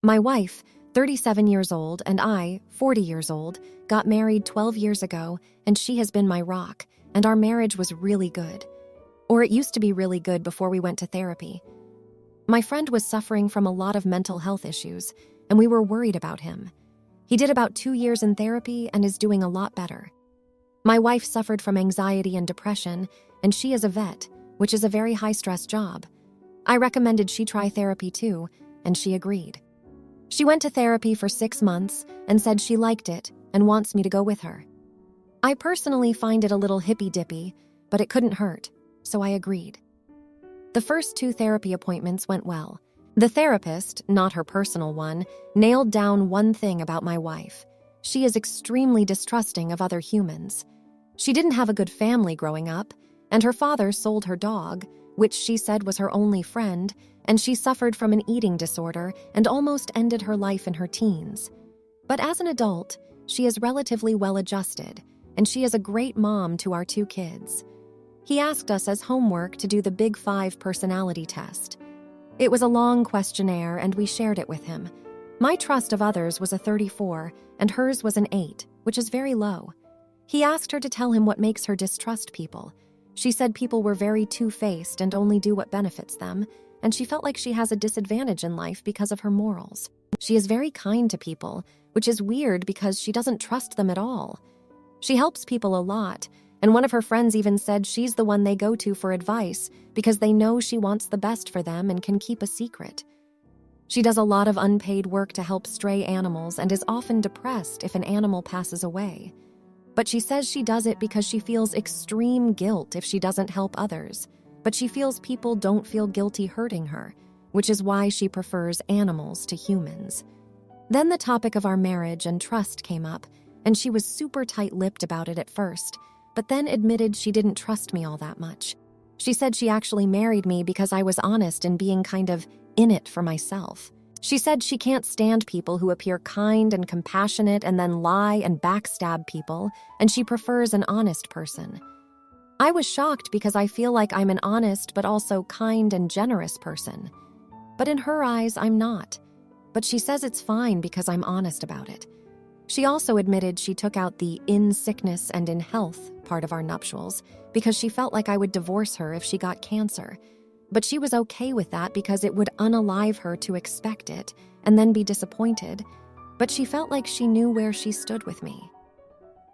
My wife, 37 years old, and I, 40 years old, got married 12 years ago, and she has been my rock, and our marriage was really good. Or it used to be really good before we went to therapy. My friend was suffering from a lot of mental health issues, and we were worried about him. He did about 2 years in therapy and is doing a lot better. My wife suffered from anxiety and depression, and she is a vet, which is a very high-stress job. I recommended she try therapy too, and she agreed. She went to therapy for 6 months and said she liked it and wants me to go with her. I personally find it a little hippy-dippy, but it couldn't hurt, so I agreed. The first 2 therapy appointments went well. The therapist, not her personal one, nailed down one thing about my wife. She is extremely distrusting of other humans. She didn't have a good family growing up, and her father sold her dog, which she said was her only friend, and she suffered from an eating disorder and almost ended her life in her teens. But as an adult, she is relatively well-adjusted, and she is a great mom to our 2 kids. He asked us as homework to do the Big 5 personality test. It was a long questionnaire, and we shared it with him. My trust of others was a 34, and hers was an 8, which is very low. He asked her to tell him what makes her distrust people. She said people were very two-faced and only do what benefits them, and she felt like she has a disadvantage in life because of her morals. She is very kind to people, which is weird because she doesn't trust them at all. She helps people a lot, and one of her friends even said she's the one they go to for advice because they know she wants the best for them and can keep a secret. She does a lot of unpaid work to help stray animals and is often depressed if an animal passes away. But she says she does it because she feels extreme guilt if she doesn't help others. But she feels people don't feel guilty hurting her, which is why she prefers animals to humans. Then the topic of our marriage and trust came up, and she was super tight-lipped about it at first, but then admitted she didn't trust me all that much. She said she actually married me because I was honest and being kind of in it for myself. She said she can't stand people who appear kind and compassionate and then lie and backstab people, and she prefers an honest person. I was shocked because I feel like I'm an honest but also kind and generous person. But in her eyes, I'm not. But she says it's fine because I'm honest about it. She also admitted she took out the in sickness and in health part of our nuptials because she felt like I would divorce her if she got cancer. But she was okay with that because it would unalive her to expect it and then be disappointed. But she felt like she knew where she stood with me.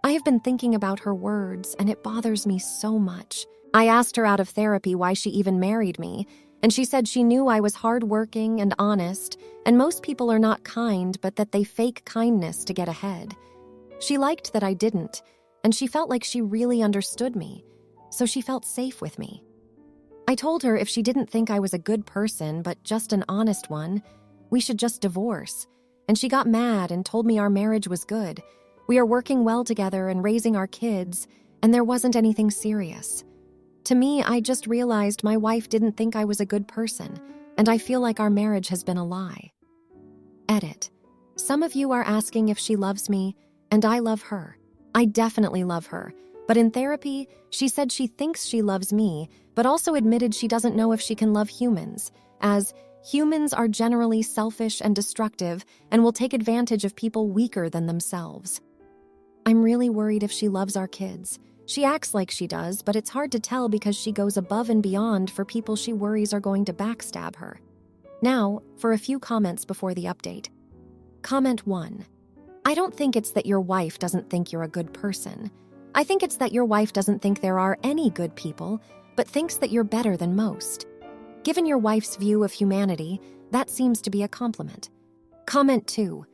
I have been thinking about her words, and it bothers me so much. I asked her out of therapy why she even married me, and she said she knew I was hardworking and honest, and most people are not kind, but that they fake kindness to get ahead. She liked that I didn't, and she felt like she really understood me, so she felt safe with me. I told her if she didn't think I was a good person, but just an honest one, we should just divorce, and she got mad and told me our marriage was good. We are working well together and raising our kids, and there wasn't anything serious. To me, I just realized my wife didn't think I was a good person, and I feel like our marriage has been a lie. Edit. Some of you are asking if she loves me, and I love her. I definitely love her, but in therapy, she said she thinks she loves me, but also admitted she doesn't know if she can love humans, as humans are generally selfish and destructive and will take advantage of people weaker than themselves. I'm really worried if she loves our kids. She acts like she does, but it's hard to tell because she goes above and beyond for people she worries are going to backstab her. Now, for a few comments before the update. Comment 1. I don't think it's that your wife doesn't think you're a good person. I think it's that your wife doesn't think there are any good people, but thinks that you're better than most. Given your wife's view of humanity, that seems to be a compliment. Comment 2.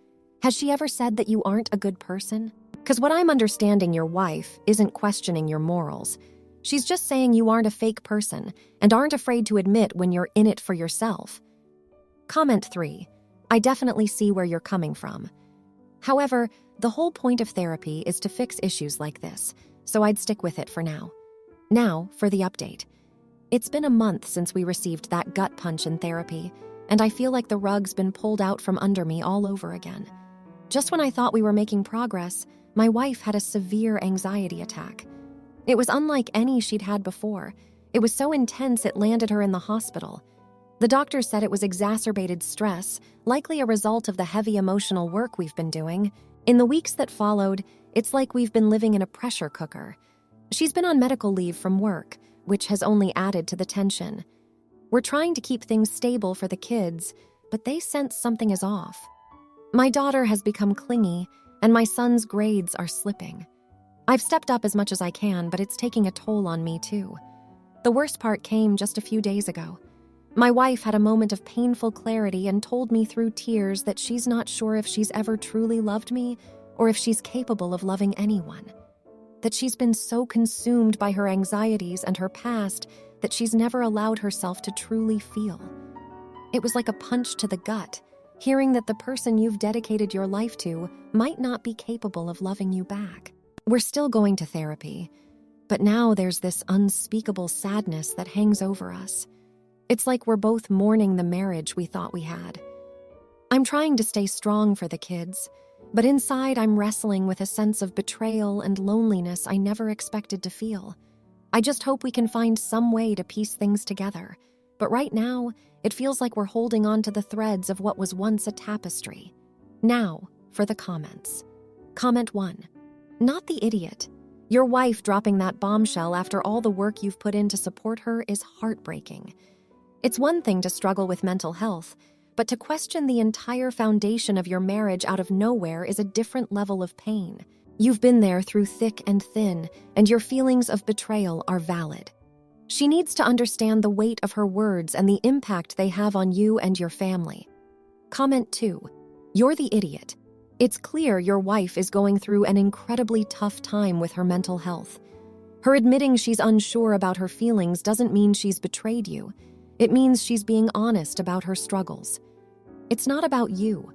Has she ever said that you aren't a good person? Because what I'm understanding, your wife isn't questioning your morals. She's just saying you aren't a fake person and aren't afraid to admit when you're in it for yourself. Comment 3. I definitely see where you're coming from. However, the whole point of therapy is to fix issues like this, so I'd stick with it for now. Now, for the update. It's been a month since we received that gut punch in therapy, and I feel like the rug's been pulled out from under me all over again. Just when I thought we were making progress, my wife had a severe anxiety attack. It was unlike any she'd had before. It was so intense it landed her in the hospital. The doctor said it was exacerbated stress, likely a result of the heavy emotional work we've been doing. In the weeks that followed, it's like we've been living in a pressure cooker. She's been on medical leave from work, which has only added to the tension. We're trying to keep things stable for the kids, but they sense something is off. My daughter has become clingy, and my son's grades are slipping. I've stepped up as much as I can, but it's taking a toll on me too. The worst part came just a few days ago. My wife had a moment of painful clarity and told me through tears that she's not sure if she's ever truly loved me or if she's capable of loving anyone. That she's been so consumed by her anxieties and her past that she's never allowed herself to truly feel. It was like a punch to the gut, hearing that the person you've dedicated your life to might not be capable of loving you back. We're still going to therapy, but now there's this unspeakable sadness that hangs over us. It's like we're both mourning the marriage we thought we had. I'm trying to stay strong for the kids, but inside I'm wrestling with a sense of betrayal and loneliness I never expected to feel. I just hope we can find some way to piece things together, but right now, it feels like we're holding on to the threads of what was once a tapestry. Now, for the comments. Comment 1. Not the idiot. Your wife dropping that bombshell after all the work you've put in to support her is heartbreaking. It's one thing to struggle with mental health, but to question the entire foundation of your marriage out of nowhere is a different level of pain. You've been there through thick and thin, and your feelings of betrayal are valid. She needs to understand the weight of her words and the impact they have on you and your family. Comment 2. You're the idiot. It's clear your wife is going through an incredibly tough time with her mental health. Her admitting she's unsure about her feelings doesn't mean she's betrayed you. It means she's being honest about her struggles. It's not about you.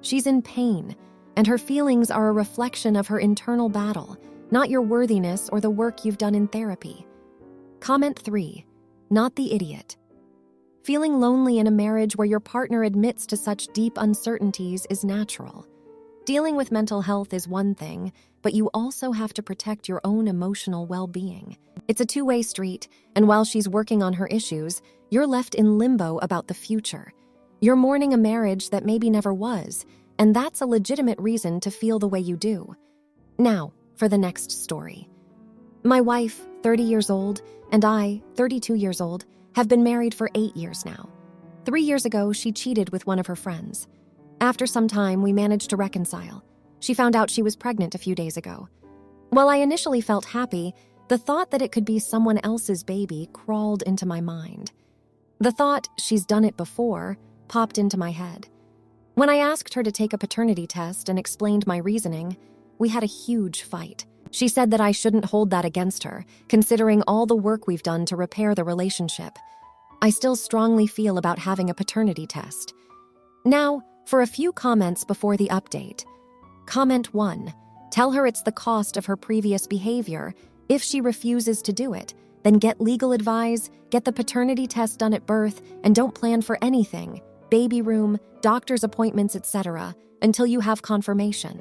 She's in pain, and her feelings are a reflection of her internal battle, not your worthiness or the work you've done in therapy. Comment 3. Not the idiot. Feeling lonely in a marriage where your partner admits to such deep uncertainties is natural. Dealing with mental health is one thing, but you also have to protect your own emotional well-being. It's a two-way street, and while she's working on her issues, you're left in limbo about the future. You're mourning a marriage that maybe never was, and that's a legitimate reason to feel the way you do. Now, for the next story. My wife, 30 years old, and I, 32 years old, have been married for 8 years now. 3 years ago, she cheated with one of her friends. After some time, we managed to reconcile. She found out she was pregnant a few days ago. While I initially felt happy, the thought that it could be someone else's baby crawled into my mind. The thought, she's done it before, popped into my head. When I asked her to take a paternity test and explained my reasoning, we had a huge fight. She said that I shouldn't hold that against her, considering all the work we've done to repair the relationship. I still strongly feel about having a paternity test. Now, for a few comments before the update. Comment 1. Tell her it's the cost of her previous behavior. If she refuses to do it, then get legal advice, get the paternity test done at birth, and don't plan for anything, baby room, doctor's appointments, etc., until you have confirmation.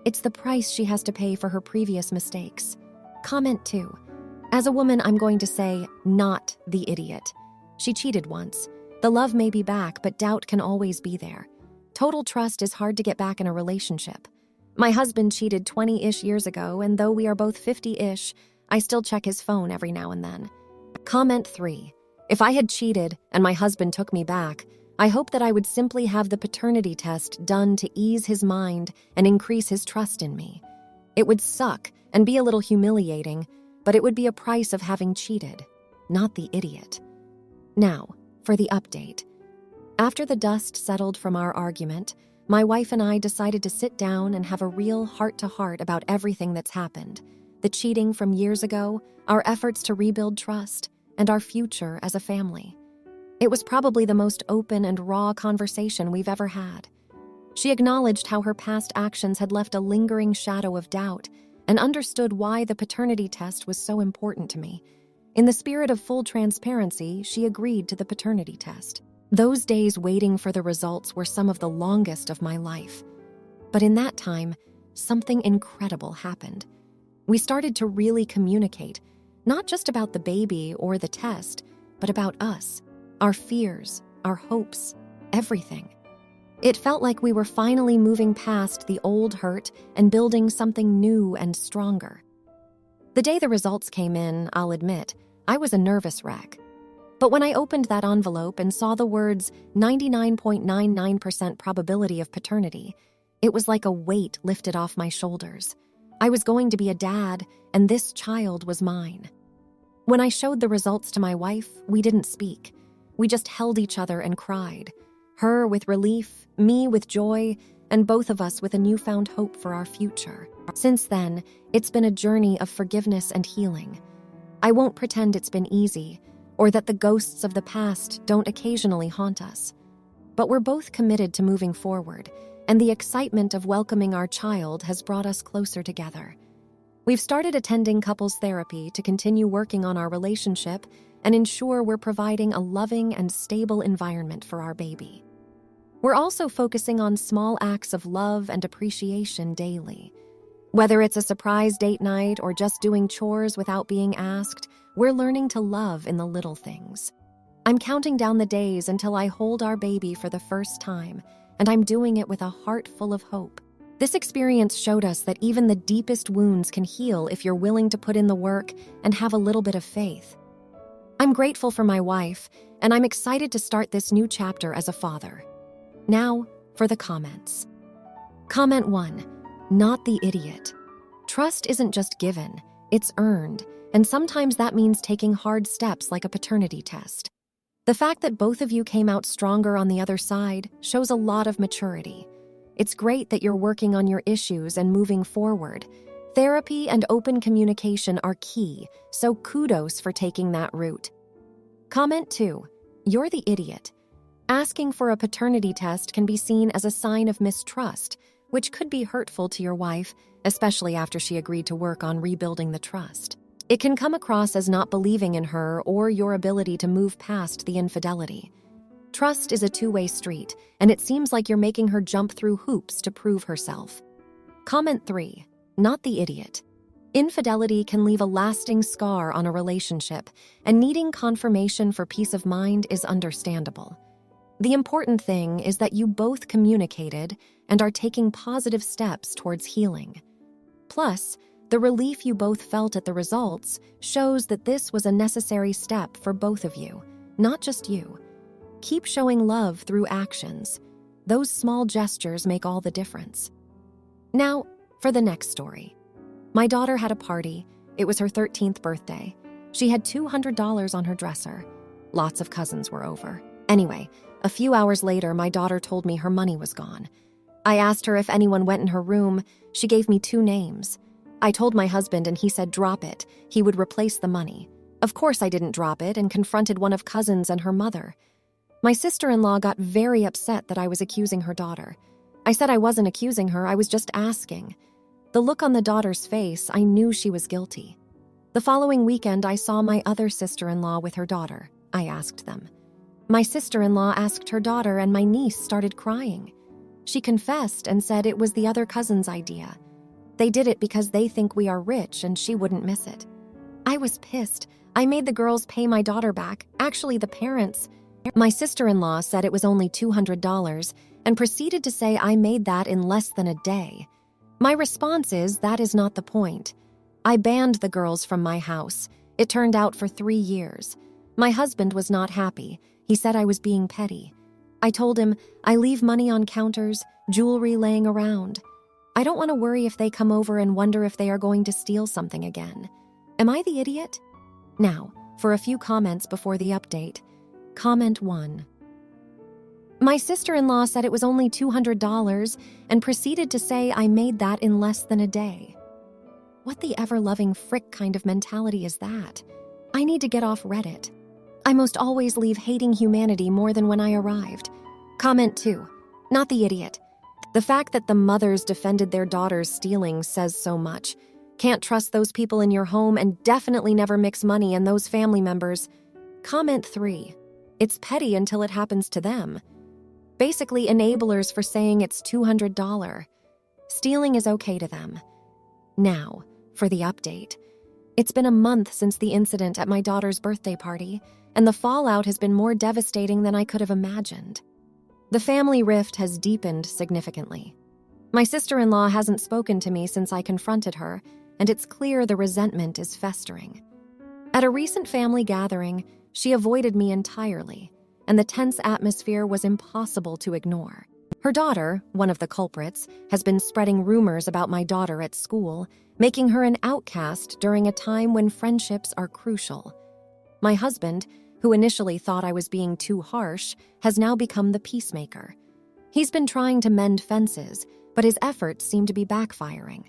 It's the price she has to pay for her previous mistakes. Comment 2. As a woman, I'm going to say, not the idiot. She cheated once. The love may be back, but doubt can always be there. Total trust is hard to get back in a relationship. My husband cheated 20-ish years ago, and though we are both 50-ish, I still check his phone every now and then. Comment 3. If I had cheated and my husband took me back, I hope that I would simply have the paternity test done to ease his mind and increase his trust in me. It would suck and be a little humiliating, but it would be a price of having cheated, not the idiot. Now, for the update. After the dust settled from our argument, my wife and I decided to sit down and have a real heart-to-heart about everything that's happened. The cheating from years ago, our efforts to rebuild trust, and our future as a family. It was probably the most open and raw conversation we've ever had. She acknowledged how her past actions had left a lingering shadow of doubt and understood why the paternity test was so important to me. In the spirit of full transparency, she agreed to the paternity test. Those days waiting for the results were some of the longest of my life. But in that time, something incredible happened. We started to really communicate, not just about the baby or the test, but about us, our fears, our hopes, everything. It felt like we were finally moving past the old hurt and building something new and stronger. The day the results came in, I'll admit, I was a nervous wreck. But when I opened that envelope and saw the words 99.99% probability of paternity, it was like a weight lifted off my shoulders. I was going to be a dad, and this child was mine. When I showed the results to my wife, we didn't speak. We just held each other and cried. Her with relief, me with joy, and both of us with a newfound hope for our future. Since then, it's been a journey of forgiveness and healing. I won't pretend it's been easy, or that the ghosts of the past don't occasionally haunt us. But we're both committed to moving forward, and the excitement of welcoming our child has brought us closer together. We've started attending couples therapy to continue working on our relationship and ensure we're providing a loving and stable environment for our baby. We're also focusing on small acts of love and appreciation daily. Whether it's a surprise date night or just doing chores without being asked, we're learning to love in the little things. I'm counting down the days until I hold our baby for the first time, and I'm doing it with a heart full of hope. This experience showed us that even the deepest wounds can heal if you're willing to put in the work and have a little bit of faith. I'm grateful for my wife, and I'm excited to start this new chapter as a father. Now, for the comments. Comment 1. Not the idiot. Trust isn't just given, it's earned, and sometimes that means taking hard steps like a paternity test. The fact that both of you came out stronger on the other side shows a lot of maturity. It's great that you're working on your issues and moving forward. Therapy and open communication are key, so kudos for taking that route. Comment 2. You're the idiot. Asking for a paternity test can be seen as a sign of mistrust, which could be hurtful to your wife, especially after she agreed to work on rebuilding the trust. It can come across as not believing in her or your ability to move past the infidelity. Trust is a two-way street, and it seems like you're making her jump through hoops to prove herself. Comment 3. Not the idiot. Infidelity can leave a lasting scar on a relationship, and needing confirmation for peace of mind is understandable. The important thing is that you both communicated and are taking positive steps towards healing. Plus, the relief you both felt at the results shows that this was a necessary step for both of you, not just you. Keep showing love through actions. Those small gestures make all the difference. Now, for the next story. My daughter had a party. It was her 13th birthday. She had $200 on her dresser. Lots of cousins were over. Anyway, a few hours later, my daughter told me her money was gone. I asked her if anyone went in her room. She gave me 2 names. I told my husband and he said drop it. He would replace the money. Of course I didn't drop it and confronted one of cousins and her mother. My sister-in-law got very upset that I was accusing her daughter. I said I wasn't accusing her, I was just asking. The look on the daughter's face, I knew she was guilty. The following weekend, I saw my other sister-in-law with her daughter. I asked them. My sister-in-law asked her daughter and my niece started crying. She confessed and said it was the other cousin's idea. They did it because they think we are rich and she wouldn't miss it. I was pissed. I made the girls pay my daughter back, actually the parents. My sister-in-law said it was only $200 and proceeded to say I made that in less than a day. My response is that is not the point. I banned the girls from my house. It turned out for 3 years. My husband was not happy. He said I was being petty. I told him I leave money on counters, jewelry laying around. I don't want to worry if they come over and wonder if they are going to steal something again. Am I the idiot? Now, for a few comments before the update. Comment 1. My sister-in-law said it was only $200 and proceeded to say I made that in less than a day. What the ever-loving frick kind of mentality is that? I need to get off Reddit. I most always leave hating humanity more than when I arrived. Comment 2. Not the idiot. The fact that the mothers defended their daughters stealing says so much. Can't trust those people in your home and definitely never mix money and those family members. Comment 3. It's petty until it happens to them. Basically enablers for saying it's $200. Stealing is okay to them. Now, for the update. It's been a month since the incident at my daughter's birthday party, and the fallout has been more devastating than I could have imagined. The family rift has deepened significantly. My sister-in-law hasn't spoken to me since I confronted her, and it's clear the resentment is festering. At a recent family gathering, she avoided me entirely, and the tense atmosphere was impossible to ignore. Her daughter, one of the culprits, has been spreading rumors about my daughter at school, making her an outcast during a time when friendships are crucial. My husband, who initially thought I was being too harsh, has now become the peacemaker. He's been trying to mend fences, but his efforts seem to be backfiring.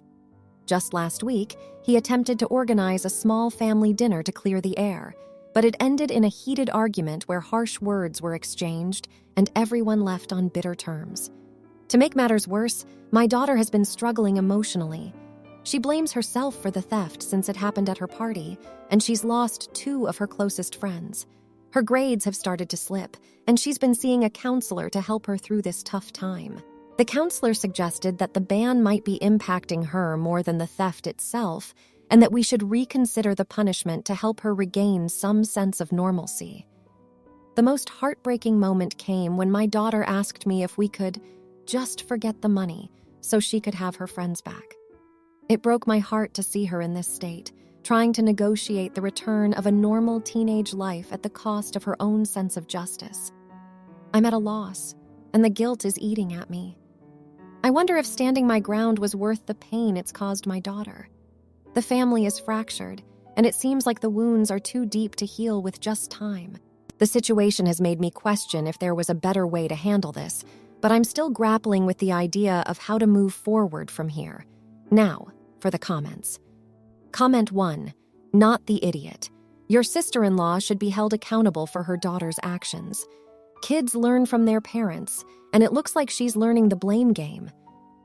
Just last week, he attempted to organize a small family dinner to clear the air, but it ended in a heated argument where harsh words were exchanged and everyone left on bitter terms. To make matters worse, my daughter has been struggling emotionally. She blames herself for the theft since it happened at her party, and she's lost 2 of her closest friends. Her grades have started to slip, and she's been seeing a counselor to help her through this tough time. The counselor suggested that the ban might be impacting her more than the theft itself, and that we should reconsider the punishment to help her regain some sense of normalcy. The most heartbreaking moment came when my daughter asked me if we could just forget the money so she could have her friends back. It broke my heart to see her in this state, trying to negotiate the return of a normal teenage life at the cost of her own sense of justice. I'm at a loss, and the guilt is eating at me. I wonder if standing my ground was worth the pain it's caused my daughter. The family is fractured, and it seems like the wounds are too deep to heal with just time. The situation has made me question if there was a better way to handle this, but I'm still grappling with the idea of how to move forward from here. Now, for the comments. Comment 1. Not the idiot. Your sister-in-law should be held accountable for her daughter's actions. Kids learn from their parents, and it looks like she's learning the blame game.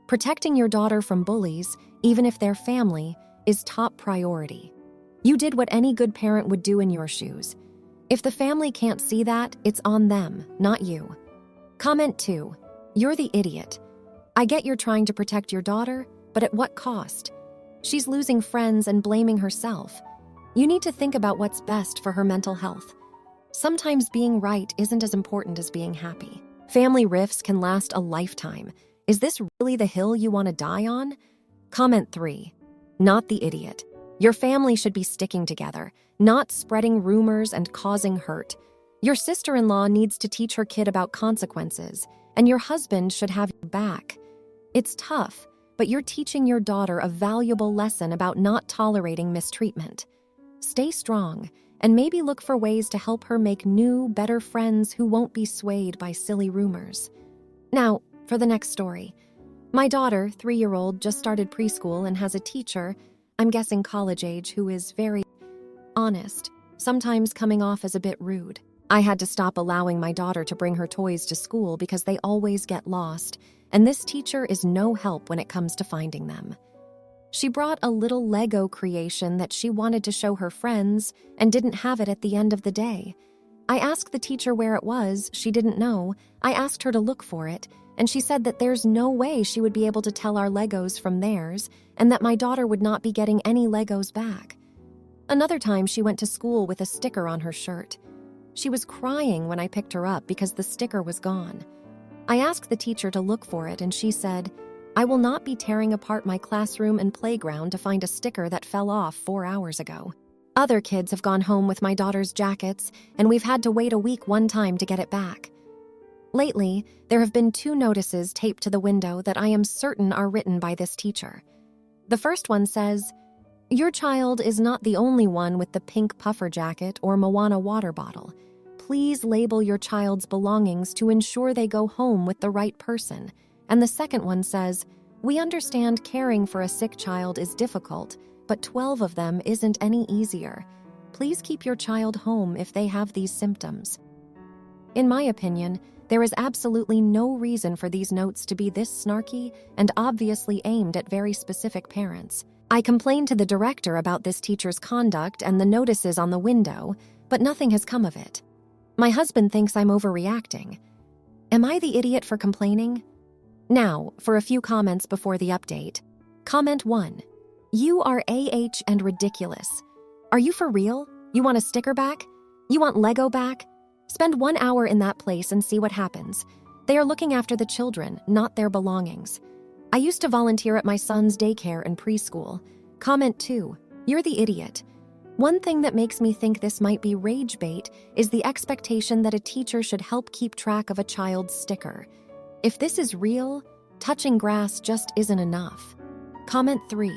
Protecting your daughter from bullies, even if they're family, is top priority. You did what any good parent would do in your shoes. If the family can't see that, it's on them, not you. Comment 2. You're the idiot. I get you're trying to protect your daughter, but at what cost? She's losing friends and blaming herself. You need to think about what's best for her mental health. Sometimes being right isn't as important as being happy. Family rifts can last a lifetime. Is this really the hill you want to die on? Comment 3. Not the idiot. Your family should be sticking together, not spreading rumors and causing hurt. Your sister-in-law needs to teach her kid about consequences, and your husband should have your back. It's tough, but you're teaching your daughter a valuable lesson about not tolerating mistreatment. Stay strong, and maybe look for ways to help her make new, better friends who won't be swayed by silly rumors. Now, for the next story. My daughter, 3-year-old, just started preschool and has a teacher, I'm guessing college age, who is very honest, sometimes coming off as a bit rude. I had to stop allowing my daughter to bring her toys to school because they always get lost, and this teacher is no help when it comes to finding them. She brought a little Lego creation that she wanted to show her friends and didn't have it at the end of the day. I asked the teacher where it was, she didn't know. I asked her to look for it, and she said that there's no way she would be able to tell our Legos from theirs, and that my daughter would not be getting any Legos back. Another time she went to school with a sticker on her shirt. She was crying when I picked her up because the sticker was gone. I asked the teacher to look for it, and she said, "I will not be tearing apart my classroom and playground to find a sticker that fell off 4 hours ago." Other kids have gone home with my daughter's jackets, and we've had to wait a week one time to get it back. Lately, there have been 2 notices taped to the window that I am certain are written by this teacher. The first one says, "Your child is not the only one with the pink puffer jacket or Moana water bottle. Please label your child's belongings to ensure they go home with the right person." And the second one says, "We understand caring for a sick child is difficult, but 12 of them isn't any easier. Please keep your child home if they have these symptoms." In my opinion, there is absolutely no reason for these notes to be this snarky and obviously aimed at very specific parents. I complained to the director about this teacher's conduct and the notices on the window, but nothing has come of it. My husband thinks I'm overreacting. Am I the idiot for complaining? Now, for a few comments before the update. Comment 1. You are AH and ridiculous. Are you for real? You want a sticker back? You want Lego back? Spend 1 hour in that place and see what happens. They are looking after the children, not their belongings. I used to volunteer at my son's daycare and preschool. Comment 2. You're the idiot. One thing that makes me think this might be rage bait is the expectation that a teacher should help keep track of a child's sticker. If this is real, touching grass just isn't enough. Comment 3.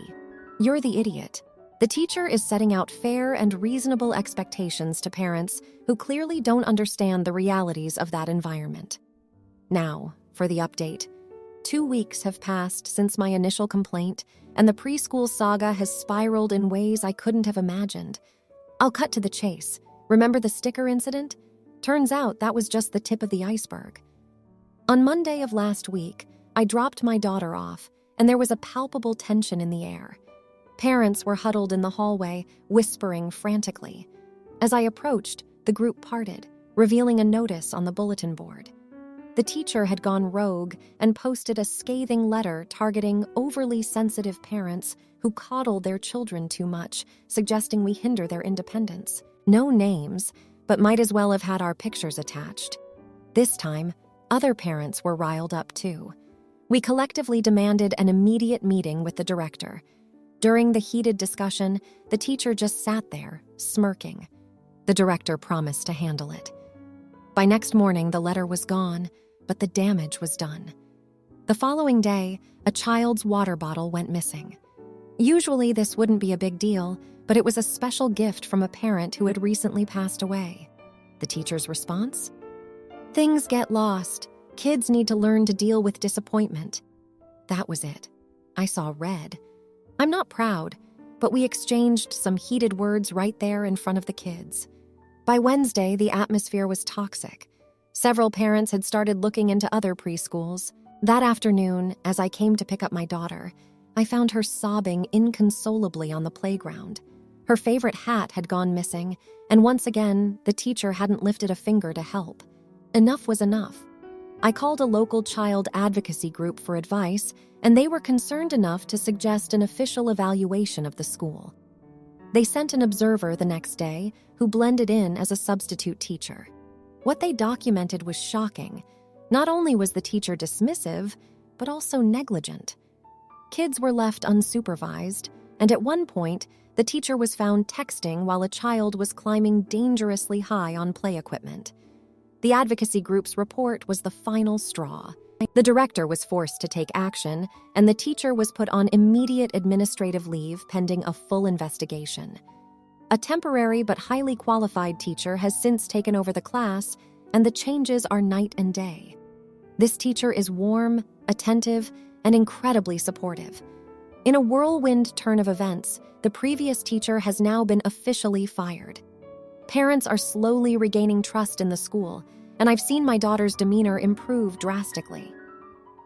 You're the idiot. The teacher is setting out fair and reasonable expectations to parents who clearly don't understand the realities of that environment. Now, for the update. 2 weeks have passed since my initial complaint, and the preschool saga has spiraled in ways I couldn't have imagined. I'll cut to the chase. Remember the sticker incident? Turns out that was just the tip of the iceberg. On Monday of last week, I dropped my daughter off, and there was a palpable tension in the air. Parents were huddled in the hallway, whispering frantically. As I approached, the group parted, revealing a notice on the bulletin board. The teacher had gone rogue and posted a scathing letter targeting overly sensitive parents who coddle their children too much, suggesting we hinder their independence. No names, but might as well have had our pictures attached. This time, other parents were riled up too. We collectively demanded an immediate meeting with the director. During the heated discussion, the teacher just sat there, smirking. The director promised to handle it. By next morning, the letter was gone, but the damage was done. The following day, a child's water bottle went missing. Usually, this wouldn't be a big deal, but it was a special gift from a parent who had recently passed away. The teacher's response? Things get lost. Kids need to learn to deal with disappointment. That was it. I saw red. I'm not proud, but we exchanged some heated words right there in front of the kids. By Wednesday, the atmosphere was toxic. Several parents had started looking into other preschools. That afternoon, as I came to pick up my daughter, I found her sobbing inconsolably on the playground. Her favorite hat had gone missing, and once again, the teacher hadn't lifted a finger to help. Enough was enough. I called a local child advocacy group for advice, and they were concerned enough to suggest an official evaluation of the school. They sent an observer the next day who blended in as a substitute teacher. What they documented was shocking. Not only was the teacher dismissive, but also negligent. Kids were left unsupervised, and at one point, the teacher was found texting while a child was climbing dangerously high on play equipment. The advocacy group's report was the final straw. The director was forced to take action, and the teacher was put on immediate administrative leave pending a full investigation. A temporary but highly qualified teacher has since taken over the class, and the changes are night and day. This teacher is warm, attentive, and incredibly supportive. In a whirlwind turn of events, the previous teacher has now been officially fired. Parents are slowly regaining trust in the school, and I've seen my daughter's demeanor improve drastically.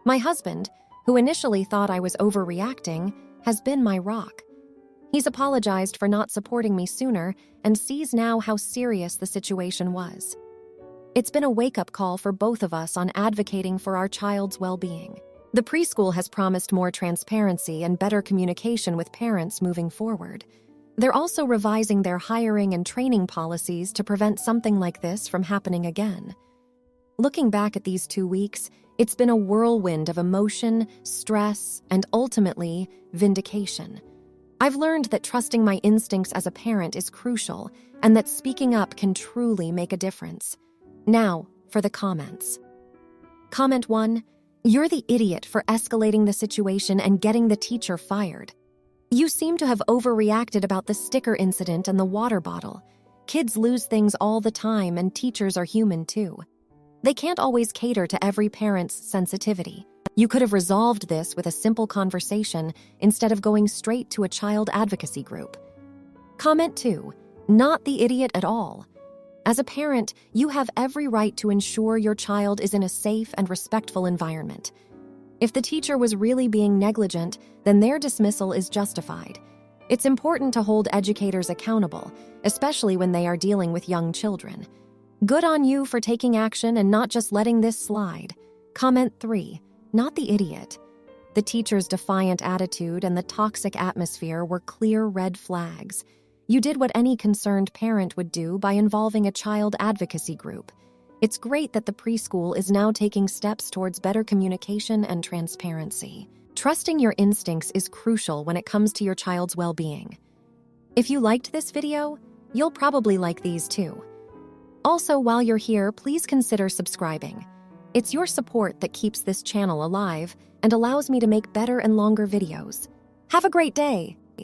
My husband, who initially thought I was overreacting, has been my rock. He's apologized for not supporting me sooner and sees now how serious the situation was. It's been a wake-up call for both of us on advocating for our child's well-being. The preschool has promised more transparency and better communication with parents moving forward. They're also revising their hiring and training policies to prevent something like this from happening again. Looking back at these 2 weeks, it's been a whirlwind of emotion, stress, and ultimately, vindication. I've learned that trusting my instincts as a parent is crucial, and that speaking up can truly make a difference. Now, for the comments. Comment 1. You're the idiot for escalating the situation and getting the teacher fired. You seem to have overreacted about the sticker incident and the water bottle. Kids lose things all the time, and teachers are human too. They can't always cater to every parent's sensitivity. You could have resolved this with a simple conversation instead of going straight to a child advocacy group. Comment 2. Not the idiot at all. As a parent, you have every right to ensure your child is in a safe and respectful environment. If the teacher was really being negligent, then their dismissal is justified. It's important to hold educators accountable, especially when they are dealing with young children. Good on you for taking action and not just letting this slide. Comment 3. Not the idiot. The teacher's defiant attitude and the toxic atmosphere were clear red flags. You did what any concerned parent would do by involving a child advocacy group. It's great that the preschool is now taking steps towards better communication and transparency. Trusting your instincts is crucial when it comes to your child's well-being. If you liked this video, you'll probably like these too. Also, while you're here, please consider subscribing. It's your support that keeps this channel alive and allows me to make better and longer videos. Have a great day!